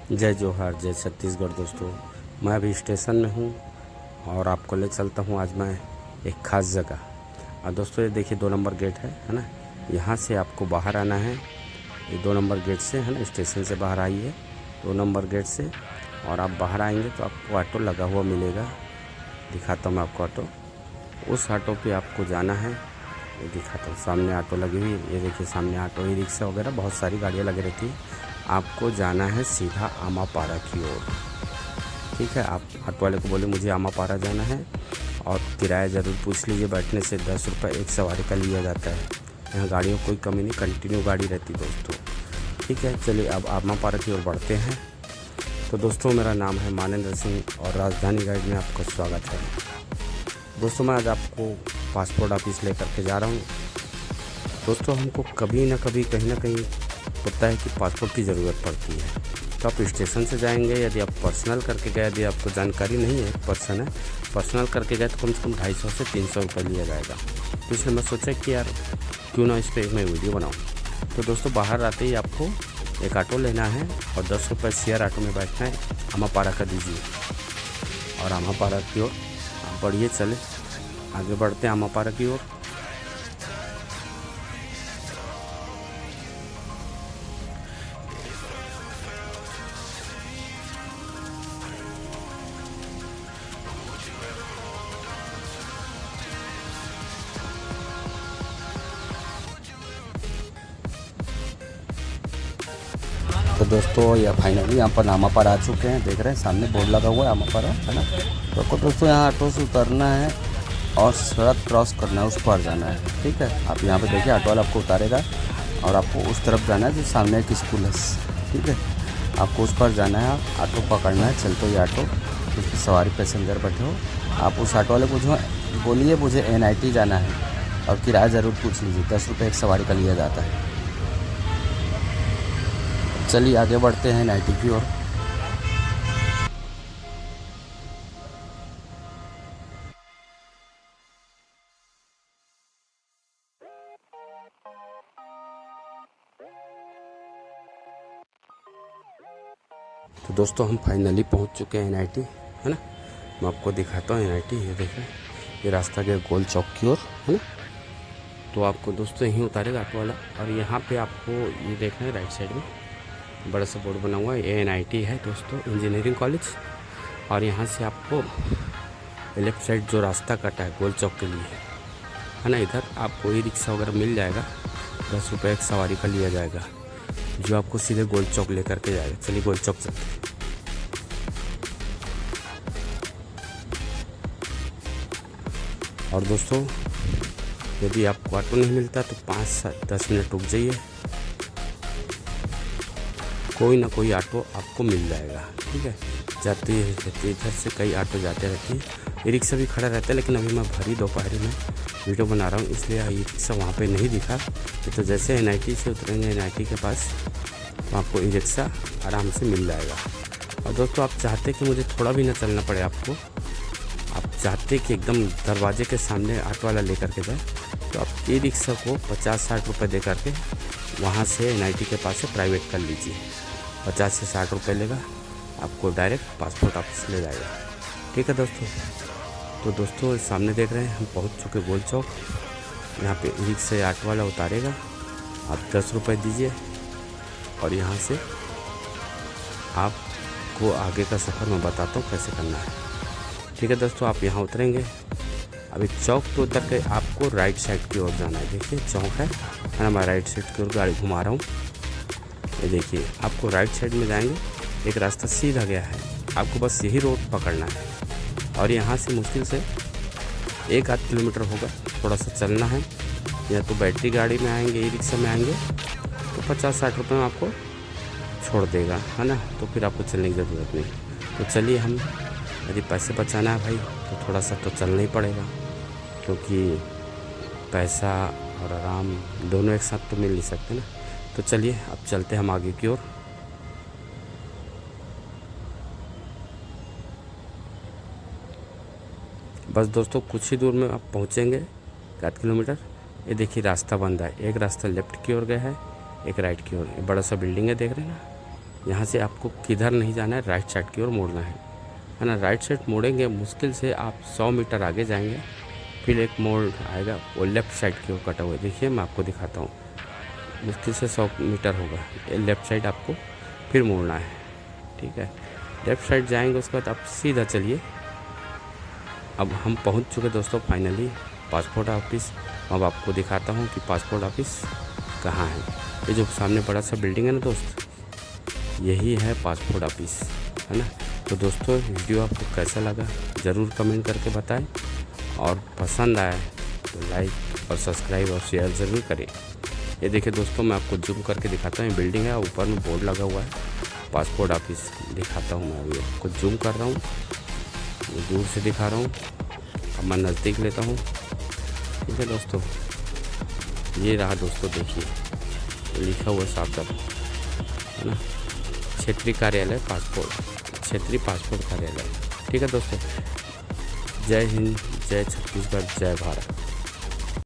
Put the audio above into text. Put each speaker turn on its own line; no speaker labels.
जय जोहार, जय छत्तीसगढ़। दोस्तों मैं अभी स्टेशन में हूँ और आपको ले चलता हूँ आज मैं एक ख़ास जगह। और दोस्तों ये देखिए 2 नंबर गेट है ना। यहाँ से आपको बाहर आना है, ये 2 नंबर गेट से है ना। स्टेशन से बाहर आइए 2 नंबर गेट से, और आप बाहर आएंगे तो आपको ऑटो लगा हुआ मिलेगा। दिखाता हूँ मैं आपको ऑटो। उस ऑटो पे आपको जाना है, ये दिखाता हूँ। सामने ऑटो लगी हुई है, ये देखिए सामने ऑटो, ई रिक्शा वगैरह बहुत सारी गाड़ियाँ लगी रहती है। आपको जाना है सीधा आमापारा की ओर, ठीक है। आप ऑटो वाले को बोले मुझे आमापारा जाना है, और किराया ज़रूर पूछ लीजिए। बैठने से 10 रुपये एक सवारी का लिया जाता है। यहाँ गाड़ियों कोई कमी नहीं, कंटिन्यू गाड़ी रहती दोस्तों, ठीक है। चलिए अब आमापारा की ओर बढ़ते हैं। तो दोस्तों मेरा नाम है मानेंद्र सिंह और राजधानी गाइड में आपका स्वागत है। दोस्तों मैं आज आपको पासपोर्ट ऑफिस ले करके जा रहा हूँ। दोस्तों हमको कभी ना कभी कहीं ना कहीं होता है कि पासपोर्ट की ज़रूरत पड़ती है, तो आप स्टेशन से जाएंगे। यदि आप पर्सनल करके गए, यदि आपको जानकारी नहीं है, पर्सन है, पर्सनल करके गए तो कम से कम 250 से 300 रुपये लिया जाएगा। तो इसलिए मैं सोचा कि यार क्यों ना इस पर मैं वीडियो बनाऊँ। तो दोस्तों बाहर आते ही आपको एक ऑटो लेना है और 10 रुपये शेयर ऑटो में बैठना है। आमापारा का दीजिए और आमापारा की ओर आप बढ़िए, चले आगे बढ़ते हैं आमापारा की ओर। तो दोस्तों या फाइनली यहाँ पर आमापारा आ चुके हैं। देख रहे हैं सामने बोर्ड लगा हुआ है आमापारा, है ना। तो दोस्तों यहाँ ऑटो से उतरना है और सड़क क्रॉस करना है, उस पार जाना है, ठीक है। आप यहाँ पे देखिए ऑटो वाला आपको उतारेगा और आपको उस तरफ जाना है जो सामने एक स्कूल है, ठीक है। आपको उस पर जाना है, ऑटो पकड़ना है। चलते हुए ऑटो, उस पर सवारी पैसेंजर बैठे हो, आप उस ऑटो वाले को जो बोलिए मुझे NIT जाना है, और किराया ज़रूर पूछ लीजिए। 10 रुपये एक सवारी का लिया जाता है। चलिए आगे बढ़ते हैं NIT की ओर। तो दोस्तों हम फाइनली पहुंच चुके हैं NIT, है ना। मैं आपको दिखाता हूँ NIT। ये देखें, ये रास्ता गया गोल चौक की ओर, है ना। तो आपको दोस्तों यहीं उतारेगा ऑटो वाला, और यहाँ पे आपको ये देखना है राइट साइड में बड़ा सा बोर्ड बना हुआ है, ये NIT है दोस्तों, इंजीनियरिंग कॉलेज। और यहाँ से आपको लेफ्ट साइड जो रास्ता कटा है गोल चौक के लिए, है ना, इधर आपको ई रिक्शा वगैरह मिल जाएगा। 10 रुपये एक सवारी का लिया जाएगा, जो आपको सीधे गोल चौक लेकर के जाएगा। चलिए गोल चौक चलते हैं। और दोस्तों यदि आपको ऑटो नहीं मिलता तो 5 से 10 मिनट रुक जाइए, कोई ना कोई ऑटो आपको मिल जाएगा, ठीक है। जाती रहती है इधर से, कई ऑटो जाते रहती है। ई रिक्शा भी खड़ा रहता है, लेकिन अभी मैं भरी दोपहरी में वीडियो बना रहा हूँ, इसलिए ई रिक्शा वहाँ पे नहीं दिखा। तो जैसे NIT से उतरेंगे NIT के पास, तो आपको ई रिक्शा आराम से मिल जाएगा। और दोस्तों आप चाहते कि मुझे थोड़ा भी ना चलना पड़े आपको, आप चाहते कि एकदम दरवाजे के सामने ऑटो वाला लेकर के जाए, तो आप ई रिक्शा को 50-60 रुपये दे करके वहाँ से NIT के पास से प्राइवेट कर लीजिए। 50 से 60 रुपये लेगा, आपको डायरेक्ट पासपोर्ट ऑफिस ले जाएगा, ठीक है दोस्तों। तो दोस्तों सामने देख रहे हैं हम पहुँच चुके गोल चौक। यहाँ पे ई रिक्शा ऑटो वाला उतारेगा, आप 10 रुपये दीजिए, और यहाँ से आपको आगे का सफ़र मैं बताता हूँ कैसे करना है, ठीक है दोस्तों। आप यहाँ उतरेंगे, अभी चौक तो उतर के आपको राइट साइड की ओर जाना है। देखिए चौक है ना, मैं राइट साइड की ओर गाड़ी घुमा रहा हूँ। ये देखिए आपको राइट साइड में जाएंगे, एक रास्ता सीधा गया है, आपको बस यही रोड पकड़ना है। और यहाँ से मुश्किल से 1-8 किलोमीटर होगा, थोड़ा सा चलना है। या तो बैटरी गाड़ी में आएंगे, ई रिक्शा में आएंगे तो 50-60 रुपये में आपको छोड़ देगा, है ना। तो फिर आपको चलने की ज़रूरत नहीं। तो चलिए हम, यदि पैसे बचाना है भाई तो थोड़ा सा तो चलना ही पड़ेगा, क्योंकि पैसा और आराम दोनों एक साथ तो मिल नहीं सकते ना। तो चलिए अब चलते हैं हम आगे की ओर। बस दोस्तों कुछ ही दूर में आप पहुँचेंगे, 7 किलोमीटर। ये देखिए रास्ता बंद है, एक रास्ता लेफ़्ट की ओर गया है, एक राइट की ओर। बड़ा सा बिल्डिंग है, देख रहे हैं ना, यहाँ से आपको किधर नहीं जाना है, राइट साइड की ओर मुड़ना है ना। राइट साइड मुड़ेंगे, मुश्किल से आप 100 मीटर आगे जाएंगे, फिर एक मोड़ आएगा, वो लेफ़्ट साइड की ओर कटा हुआ है। देखिए मैं आपको दिखाता हूँ, मुश्किल से 100 मीटर होगा, लेफ़्ट साइड आपको फिर मुड़ना है, ठीक है। लेफ़्ट साइड जाएंगे, उसके बाद आप सीधा चलिए। अब हम पहुंच चुके दोस्तों फाइनली पासपोर्ट ऑफिस। अब आपको दिखाता हूं कि पासपोर्ट ऑफिस कहाँ है। ये जो सामने बड़ा सा बिल्डिंग है ना दोस्त, यही है पासपोर्ट ऑफिस, है ना। तो दोस्तों वीडियो आपको कैसा लगा ज़रूर कमेंट करके बताएं, और पसंद आए तो लाइक और सब्सक्राइब और शेयर ज़रूर करें। ये देखिए दोस्तों, मैं आपको जूम करके दिखाता हूँ, बिल्डिंग है, ऊपर में बोर्ड लगा हुआ है पासपोर्ट ऑफिस। दिखाता हूँ मैं अभी आपको, जूम कर रहा हूँ, दूर से दिखा रहा हूँ, अब मैं नज़दीक लेता हूँ, ठीक है दोस्तों। ये रहा दोस्तों, देखिए लिखा हुआ साफ साफ, है ना, क्षेत्रीय कार्यालय पासपोर्ट, क्षेत्रीय पासपोर्ट कार्यालय, ठीक है दोस्तों। जय हिंद, जय छत्तीसगढ़, जय भारत।